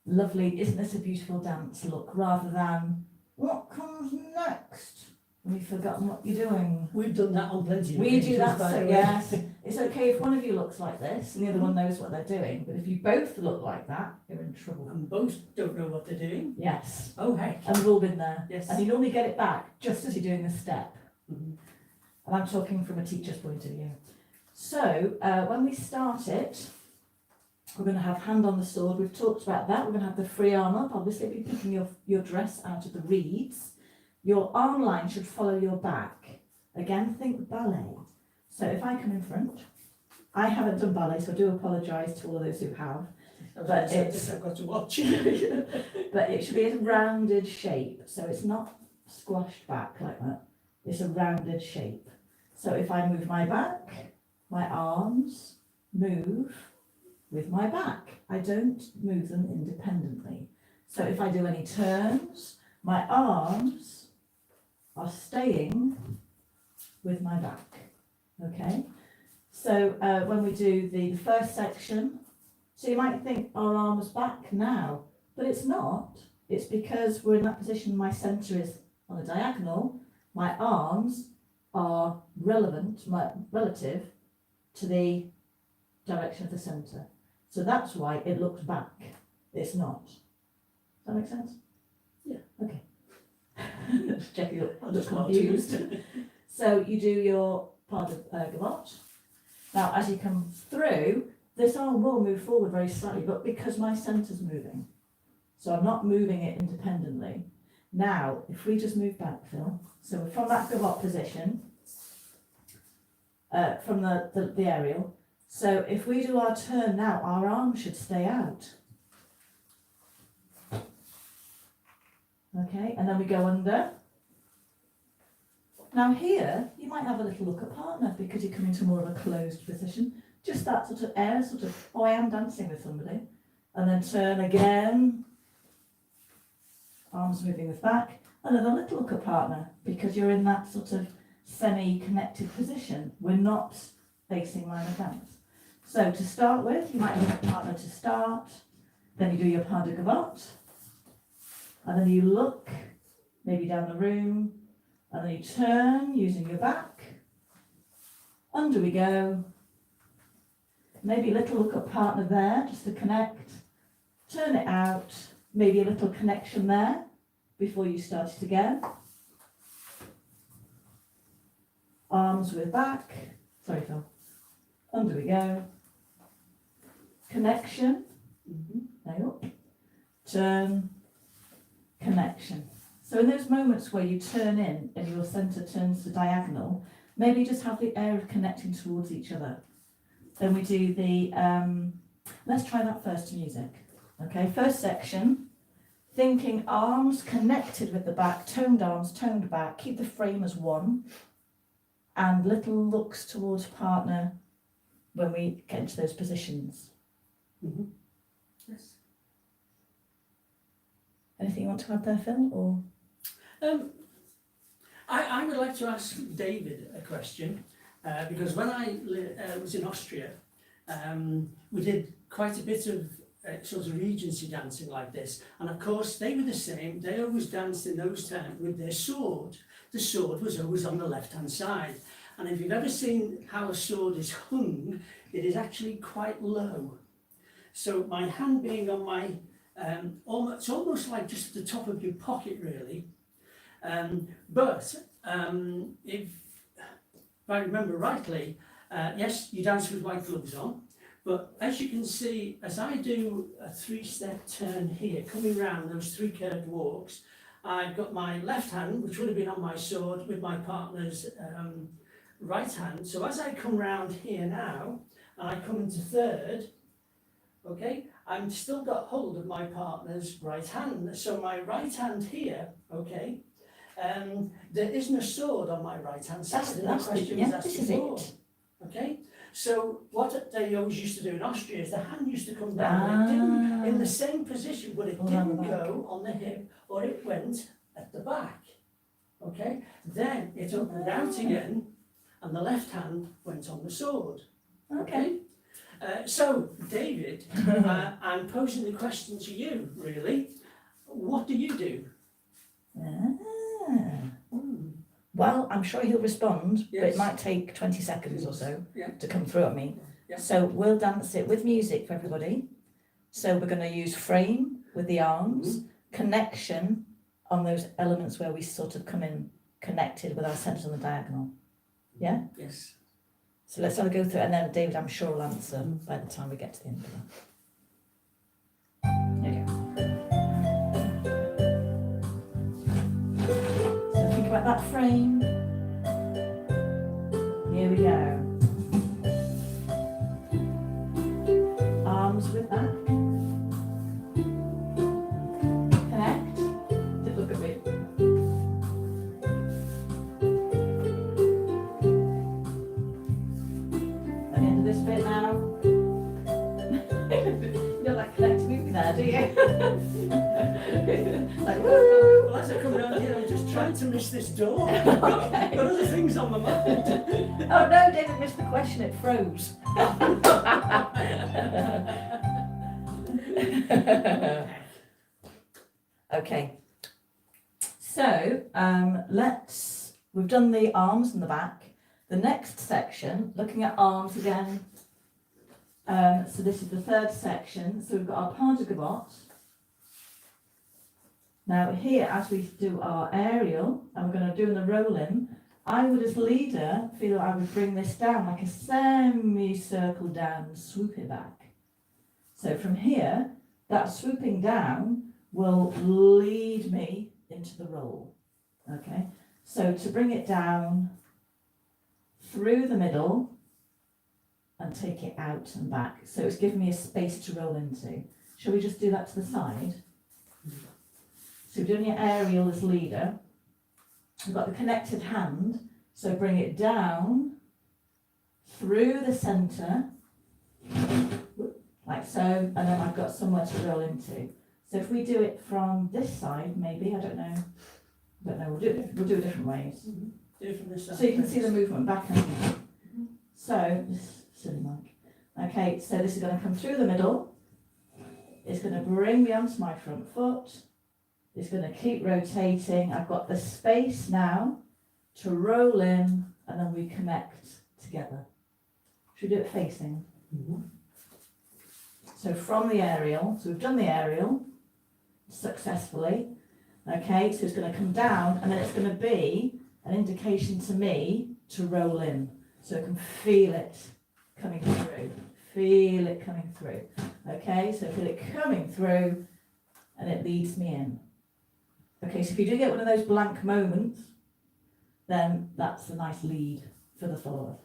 lovely, isn't this a beautiful dance look, rather than what comes next? We've forgotten what you're doing. We've done that on plenty of We do occasions, that, by so the way. yes. It's okay if one of you looks like this and the other one knows what they're doing, but if you both look like that, you're in trouble. And both don't know what they're doing. Yes. Oh, heck. And we've all been there. Yes. And you normally get it back just as you're doing the step. Mhm. And I'm talking from a teacher's point of view. So when we start it, We're going to have hand on the sword. We've talked about that. We're going to have the free arm up. Obviously, be picking your dress out of the reeds. Your arm line should follow your back. Again, think ballet. So if I come in front, I haven't done ballet, so I do apologise to all of those who have. But I've got to watch. But it should be a rounded shape. So it's not squashed back like that. It's a rounded shape. So if I move my back, my arms move with my back. I don't move them independently. So if I do any turns, my arms are staying with my back. Okay? So when we do the first section, so you might think our arm's back now, but it's not. It's because we're in that position, my centre is on a diagonal, my arms are relative to the direction of the centre. So that's why it looks back. It's not. Does that make sense? Yeah. Okay. Just checking you're just confused. So you do your part of gavotte. Now as you come through, this arm will move forward very slightly, but because my centre's moving. So I'm not moving it independently. Now, if we just move back, Phil, so from that gavotte position, from the aerial, so if we do our turn now, our arm should stay out. Okay, and then we go under. Now here, you might have a little look at partner because you come into more of a closed position. Just that sort of air, sort of, oh, I am dancing with somebody. And then turn again. Arms moving with back. And then a little look at partner because you're in that sort of semi-connected position. We're not facing line of dance. So to start with, you might look at partner to start. Then you do your pas de gavotte. And then you look maybe down the room. And then you turn using your back. Under we go. Maybe a little look at partner there, just to connect. Turn it out. Maybe a little connection there before you start it again. Arms with back. Sorry, Phil. Under we go. Connection. Now up. Turn. Connection. So in those moments where you turn in and your centre turns to diagonal, maybe just have the air of connecting towards each other. Then we do the, let's try that first to music. Okay, first section, thinking arms connected with the back, toned arms, toned back, keep the frame as one, and little looks towards partner when we get into those positions. Mm-hmm. Yes. Anything you want to add there, Phil? Or I would like to ask David a question because when I was in Austria, we did quite a bit of sort of Regency dancing like this, and of course they were the same. They always danced in those times with their sword. The sword was always on the left-hand side, and if you've ever seen how a sword is hung, it is actually quite low. So my hand being on my it's almost like just the top of your pocket, really. But if I remember rightly, yes, you dance with white gloves on. But as you can see, as I do a 3-step turn here, coming round those 3 curved walks, I've got my left hand, which would have been on my sword, with my partner's right hand. So as I come round here now, and I come into third, okay, I'm still got hold of my partner's right hand. So my right hand here, okay, there isn't a sword on my right hand side. That's question yeah, was asked this is before. it. Okay, so what they always used to do in Austria is the hand used to come down, and it didn't in the same position, but it didn't go on the hip, or it went at the back. Okay, then it opened out again, and the left hand went on the sword. Okay. So, David, I'm posing the question to you, really. What do you do? Well, I'm sure he'll respond, but Yes. it might take 20 seconds or so Yeah. to come through at me. Yeah. So we'll dance it with music for everybody. So we're going to use frame with the arms, connection on those elements where we sort of come in connected with our centres on the diagonal. Yeah? Yes. So let's have a go through it, and then David, I'm sure, will answer by the time we get to the end of that. out that frame. Here we go. Arms with back. Connect. Just look at me. At the end of this bit now. You don't like connect movie there, do you? Like, woo! Well, as I come around here, I'm just trying to miss this door. Okay. Got other things on my mind. Oh no, David missed the question, it froze. Okay, so we've done the arms and the back. The next section, looking at arms again. So this is the third section. So we've got our pas de gavotte. Now here, as we do our aerial, and we're going to do the roll in, I would as leader feel I would bring this down like a semicircle down and swoop it back. So from here, that swooping down will lead me into the roll. Okay, so to bring it down through the middle and take it out and back. So it's giving me a space to roll into. Shall we just do that to the side? So we're doing your aerial as leader. We've got the connected hand, so bring it down through the centre, like so, and then I've got somewhere to roll into. So if we do it from this side, maybe, I don't know, we'll do it different ways. Do it from this side. So you can see the movement back and forth. So, this silly mic. Okay, so this is going to come through the middle. It's going to bring me onto my front foot. It's going to keep rotating. I've got the space now to roll in, and then we connect together. Should we do it facing? So from the aerial, so we've done the aerial successfully. Okay, so it's going to come down, and then it's going to be an indication to me to roll in. So I can feel it coming through. Feel it coming through. Okay, so feel it coming through, and it leads me in. Okay, so if you do get one of those blank moments, then that's a nice lead for the follower.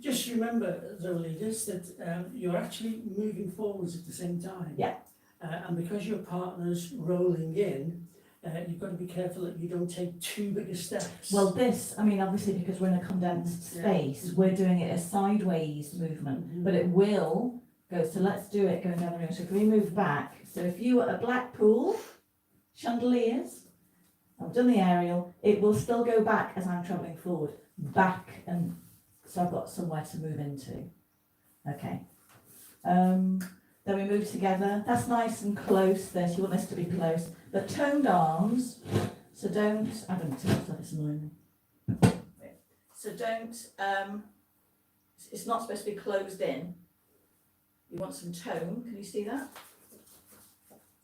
Just remember, though, leaders, that you're actually moving forwards at the same time. Yeah. And because your partner's rolling in, you've got to be careful that you don't take too big a steps. Well, this, I mean, obviously because we're in a condensed space, we're doing it as sideways movement, but it will go, so let's do it going down the room. So can we move back? So if you were a black pool, chandeliers, I've done the aerial, it will still go back as I'm travelling forward, back, and so I've got somewhere to move into. Okay. Then we move together. That's nice and close there, so you want this to be close. The toned arms, so don't, I don't tell myself it's annoying me. So don't, it's not supposed to be closed in. You want some tone, can you see that?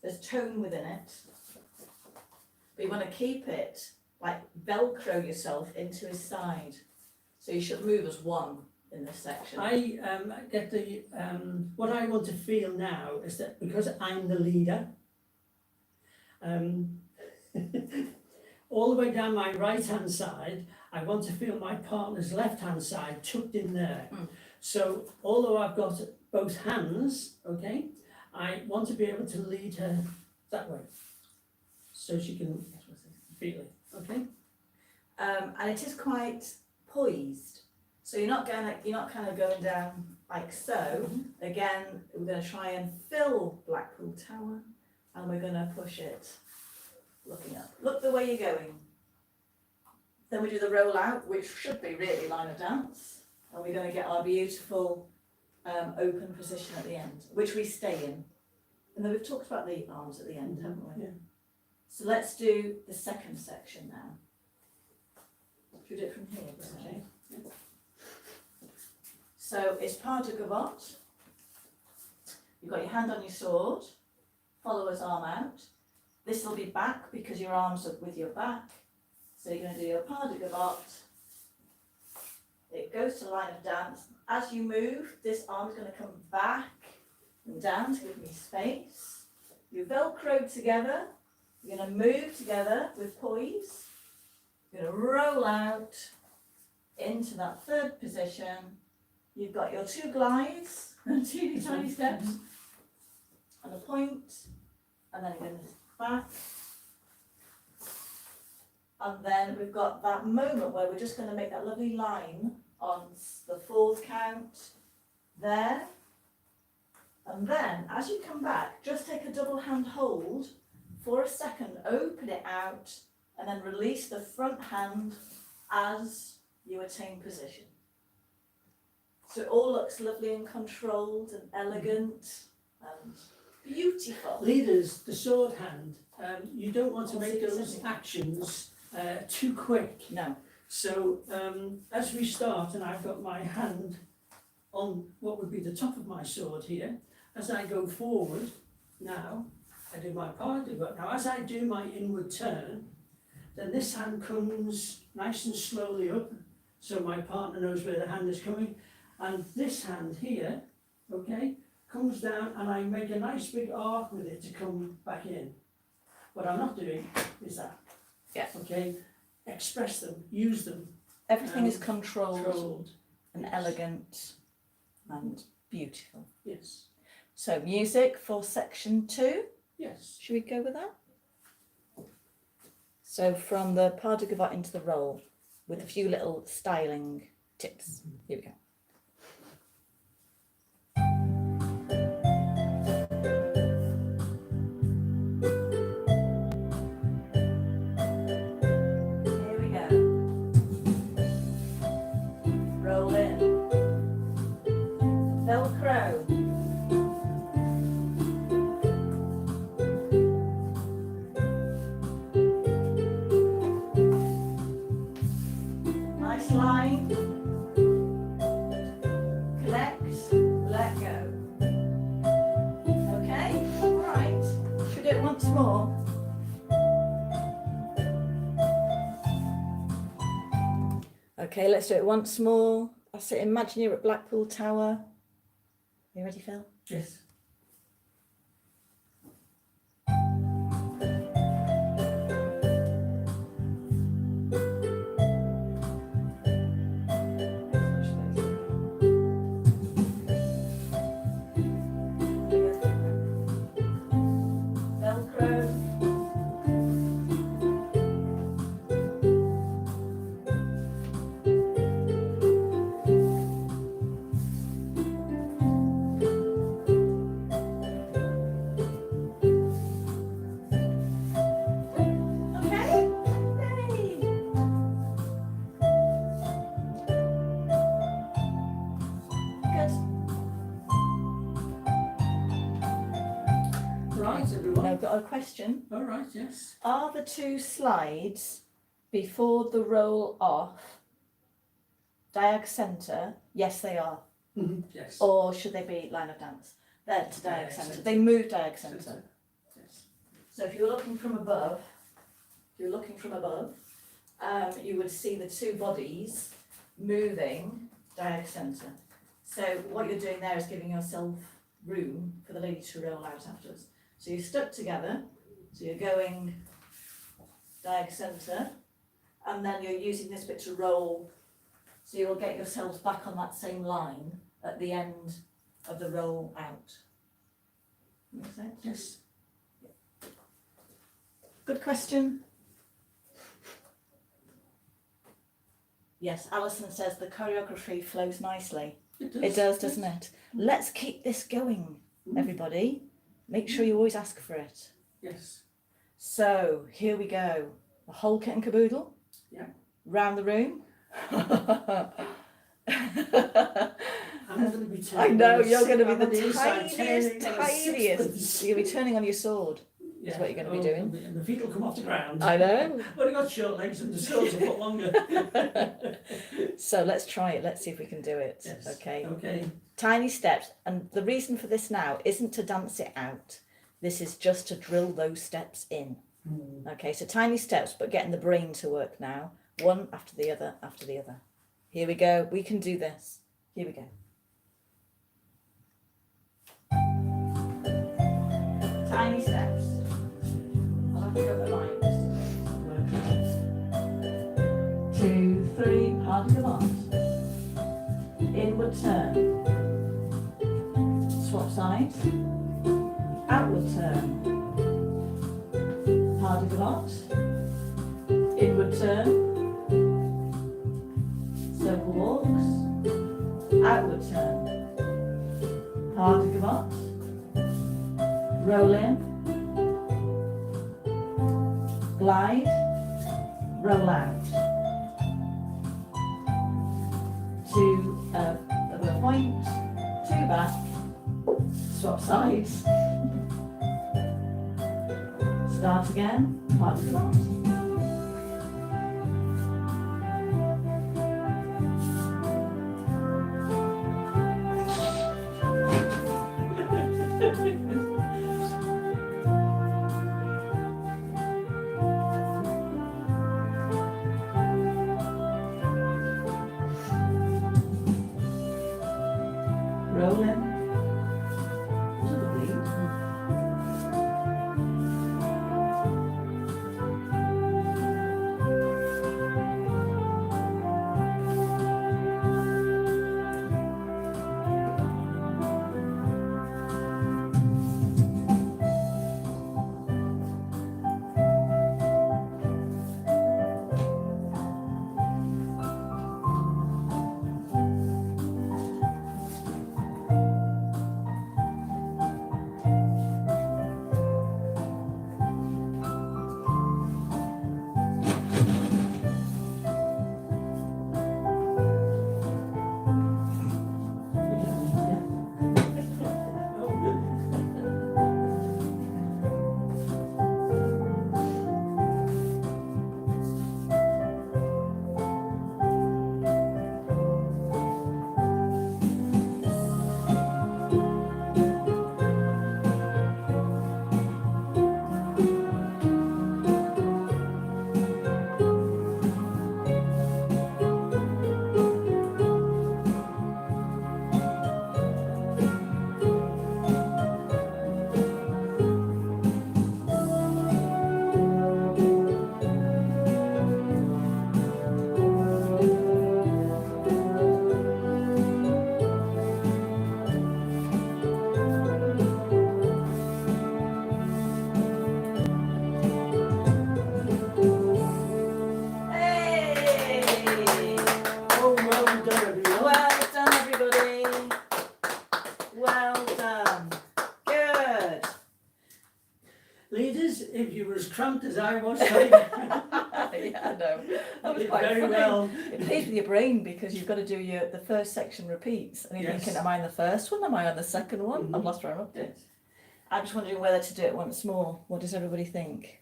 There's tone within it. But you want to keep it, like Velcro yourself into his side. So you should move as one in this section. I get the, what I want to feel now is that because I'm the leader, all the way down my right hand side, I want to feel my partner's left hand side tucked in there. So although I've got both hands, okay, I want to be able to lead her that way, so she can feel it, okay? And it is quite poised. So you're not kind of going down like so. Again, we're going to try and fill Blackpool Tower, and we're going to push it looking up. Look the way you're going. Then we do the roll out, which should be really line of dance, and we're going to get our beautiful open position at the end, which we stay in. And then we've talked about the arms at the end, haven't we? Yeah. So let's do the second section now. Should we do it from here? Okay. So it's pas de gavotte. You've got your hand on your sword, follower's arm out. This will be back because your arms are with your back. So you're going to do your pas de gavotte. It goes to line of dance. As you move, this arm is going to come back and down to give me space. You Velcro together. You're going to move together with poise. You're going to roll out into that third position. You've got your 2 glides and teeny tiny steps and a point, and then you're going to back. And then we've got that moment where we're just going to make that lovely line on the 4th count there. And then as you come back, just take a double hand hold for a second, open it out, and then release the front hand as you attain position. So it all looks lovely and controlled and elegant and beautiful. Leaders, the sword hand, you don't want to make those actions too quick. No. So as we start, and I've got my hand on what would be the top of my sword here, as I go forward, now I do my part of it. Now as I do my inward turn, then this hand comes nice and slowly up, so my partner knows where the hand is coming, and this hand here, okay, comes down, and I make a nice big arc with it to come back in. What I'm not doing is that. Yeah. Okay, express them, use them. Everything is controlled and yes. elegant and beautiful. Yes. So music for section 2. Yes. Should we go with that? So from the pas de gavotte into the roll with a few little styling tips. Here we go. Here we go. Roll in. Velcro. Nice line. Connect, let go. Okay, all right. Should we do it once more? Okay, let's do it once more. That's it. Imagine you're at Blackpool Tower. You ready, Phil? Yes. Velcro. Okay. Yay. Good. Right, Now everyone. I've got a question. All right, yes. Are the 2 slides before the roll off diag centre? Yes, they are. Yes. Or should they be line of dance? They're to diag Diag centre. centre. They move diag centre. Yes. So if you're looking from above, you would see the 2 bodies moving diag centre. So what you're doing there is giving yourself room for the lady to roll out afterwards. So you're stuck together, so you're going diag centre, and then you're using this bit to roll, so you'll get yourselves back on that same line at the end of the roll out. Make sense? Yes. Good question. Yes, Alison says the choreography flows nicely. It does, doesn't it? Let's keep this going, everybody. Make sure you always ask for it. Yes. So here we go. The whole kit and caboodle. Yeah. Round the room. I'm going to be I turning. know, on you're going to be I'm on the inside, turning tiniest, on the tiniest. sixpence. You'll be turning on your sword. Yeah. what you're gonna be doing. And the feet will come off the ground. I know. But I've got short legs and the swords are a bit longer. So let's try it. Let's see if we can do it. Yes. Okay. Okay. Tiny steps. And the reason for this now isn't to dance it out. This is just to drill those steps in. Okay, so tiny steps, but getting the brain to work now. One after the other, after the other. Here we go. We can do this. Here we go. Tiny steps. I'll have to go the line just to work. swap sides. Outward turn. Pas de gavotte. Inward turn. Circle walks. Outward turn. Pas de gavotte. Roll in. Glide. Roll out. Two over the point. Two back. Swap sides. Start again. Pas de gavotte. Roll in. To the bleed. Hey! Oh, well done, everyone. Well done, everybody. Well done. Good. Leaders, if you were as cramped as I was, you Yeah, I know. That was did quite very funny. well. It plays with your brain because you've got to do the first section repeats, and you're Yes. thinking, am I in the first one? Am I on the second one? I've Mhm. lost where I'm up to. Yes. I'm just wondering whether to do it once more. What does everybody think?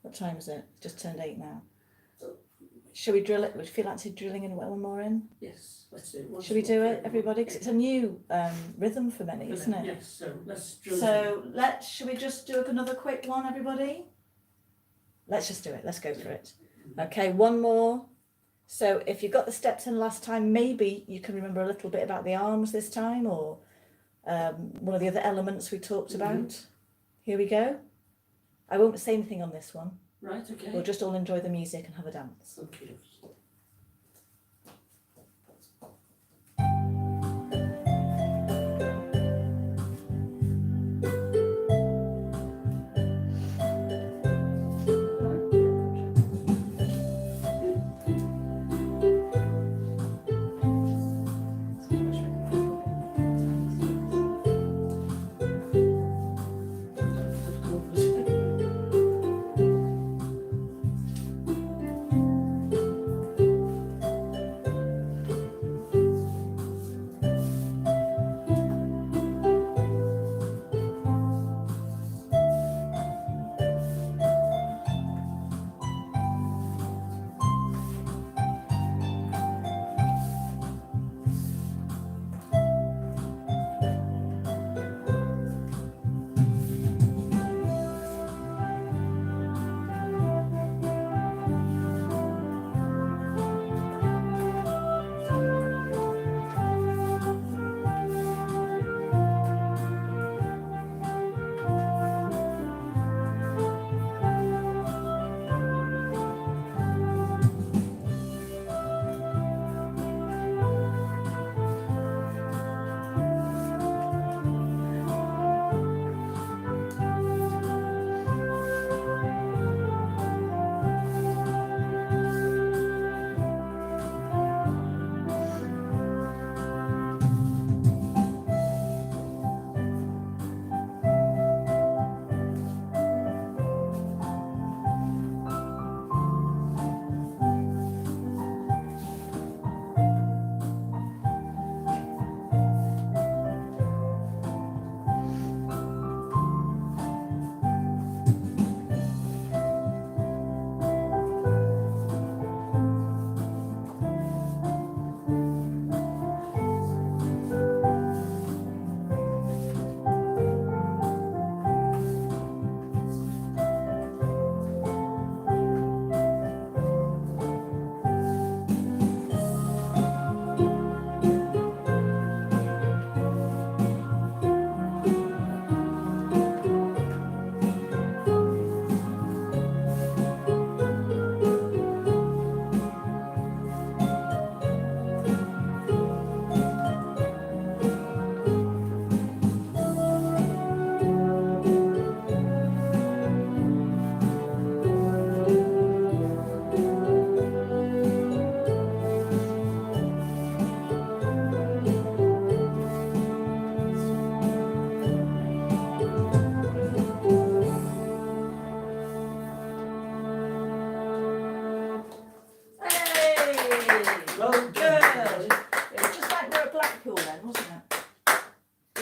What time is it? It's just turned 8 now. Should we drill it? Would you feel like drilling in one more in? Yes, let's do it. once Should we more do for it, everyone. everybody? Because it's a new rhythm for many, isn't it? Yes, so let's drill it So should we just do another quick one, everybody? Let's just do it. Let's go for it. Okay, one more. So if you got the steps in last time, maybe you can remember a little bit about the arms this time, or one of the other elements we talked about. Here we go. I won't say anything on this one. Right, okay. We'll just all enjoy the music and have a dance. Okay.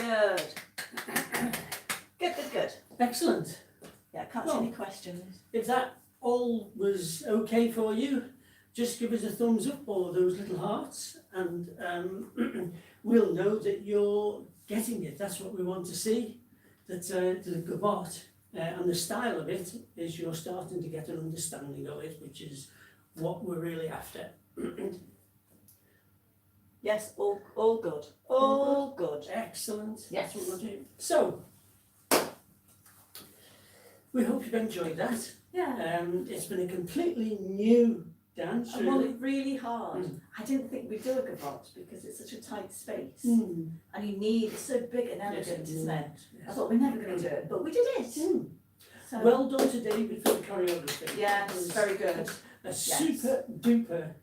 Good. Good. Excellent. Yeah, can't see Well, any questions. If that all was okay for you, just give us a thumbs up or those little hearts, and we'll know that you're getting it. That's what we want to see, that the Gavotte and the style of it is you're starting to get an understanding of it, which is what we're really after. Yes, all good. All good. Excellent. Yes. That's what we'll do. So, we hope you've enjoyed that. Yeah. It's been a completely new dance, I really. worked really hard. Mm. I didn't think we'd do a gavotte because it's such a tight space. Mm. And you need, it's so big and Yes, elegant, isn't it? yes. I thought we're never going to do it, but we did it. Mm. So, Well done to David for the choreography. yes, It was very good. A super duper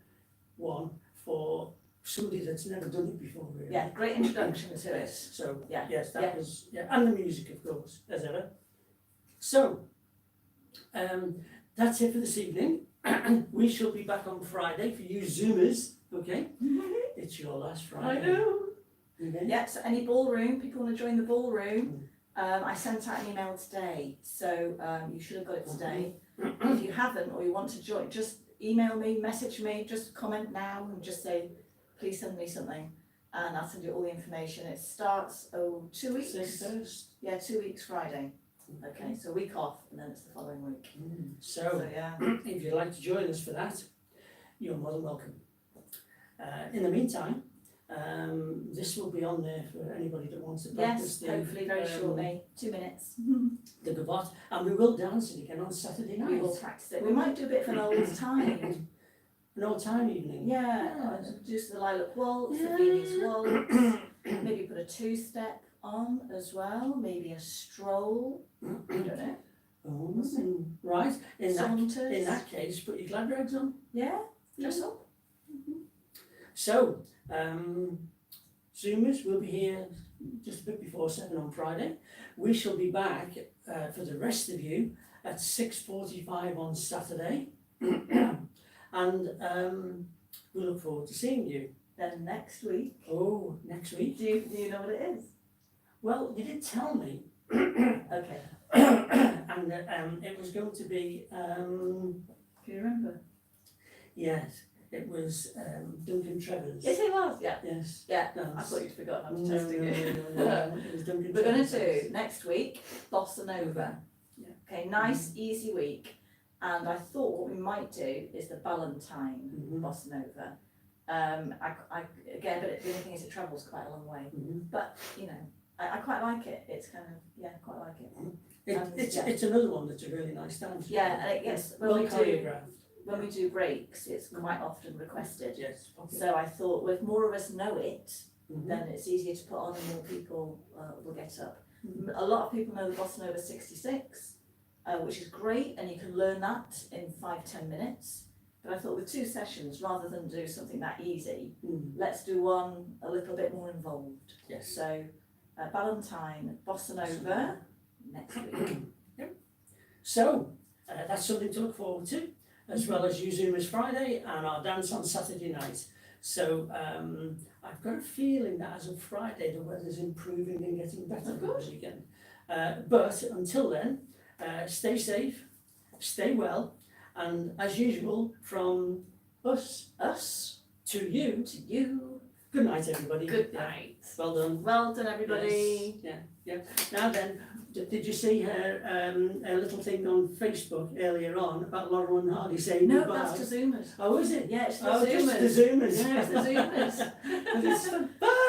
one for somebody that's never done it before, really. Yeah, great introduction to it. Yes, so, Yeah, yes, that yeah. was, yeah, and the music, of course, as ever. So, that's it for this evening. We shall be back on Friday for you Zoomers, okay? It's your last Friday. I know. Okay? Yeah, so any ballroom, people want to join the ballroom, I sent out an email today, so you should have got it today. If you haven't or you want to join, just email me, message me, just comment now and just say, please send me something, and I'll send you all the information. It starts 2 weeks. First. Yeah, 2 weeks Friday. Okay, so a week off and then it's the following week. So, So yeah, if you'd like to join us for that, you're more than welcome. In the meantime, this will be on there for anybody that wants to practice yes, hopefully very shortly, 2 minutes. the Gavotte, and we will dance it again on Saturday night. We will practice it. We might do a bit of an old time. An old time evening. Yeah, just the lilac waltz, the Yeah. Viennese waltz. Maybe put a two-step on as well. Maybe a stroll. I don't know. Oh, right. In Saunters. that case, put your glad rags on. Yeah, dress up. So, Zoomers will be here just a bit before 7 on Friday. We shall be back for the rest of you at 6:45 on Saturday. And we look forward to seeing you. Then next week. Oh, next week? Do you know what it is? Well, you did tell me. Okay. And it was going to be, Do you remember? yes, it was Duncan Trevor's. Yes, it was. Yeah. Yes. Yeah. dance. I thought you'd forgotten. I was No, testing no, you. no, it was Duncan We're going Trevor's to dance. do next week Bossa Nova. Yeah. Okay, nice, easy week. And I thought what we might do is the Valentine Mhm. Bossa Nova. Again, but the only thing is it travels quite a long way. Mhm. But you know, I quite like it. It's kind of quite like it. It's another one that's a really nice dance. Yeah, and it gets well choreographed. when we do breaks, it's quite often requested. Yes. Okay. So I thought, if more of us know it, Mhm. then it's easier to put on, and more people will get up. Mhm. A lot of people know the Bossa Nova 66, which is great, and you can learn that in 5-10 minutes. But I thought with 2 sessions, rather than do something that easy, Mhm. let's do one a little bit more involved. Yes. So Valentine Bossa Nova next week. So that's something to look forward to, as well as you Zoomers Friday and our dance on Saturday night. So I've got a feeling that as of Friday the weather's improving and getting better Oh, good. this weekend. But until then, stay safe, stay well, and as usual, from us to you, good night everybody. Good Yeah. night. Well done. Well done, everybody. Yes. Yeah. Now then, did you see her a little thing on Facebook earlier on about Laurel and Hardy saying No, goodbye? that's to Zoomers. Oh, is it? Yeah, it's the Oh, Zoomers. just the Zoomers. Yeah, it's the Zoomers. Bye.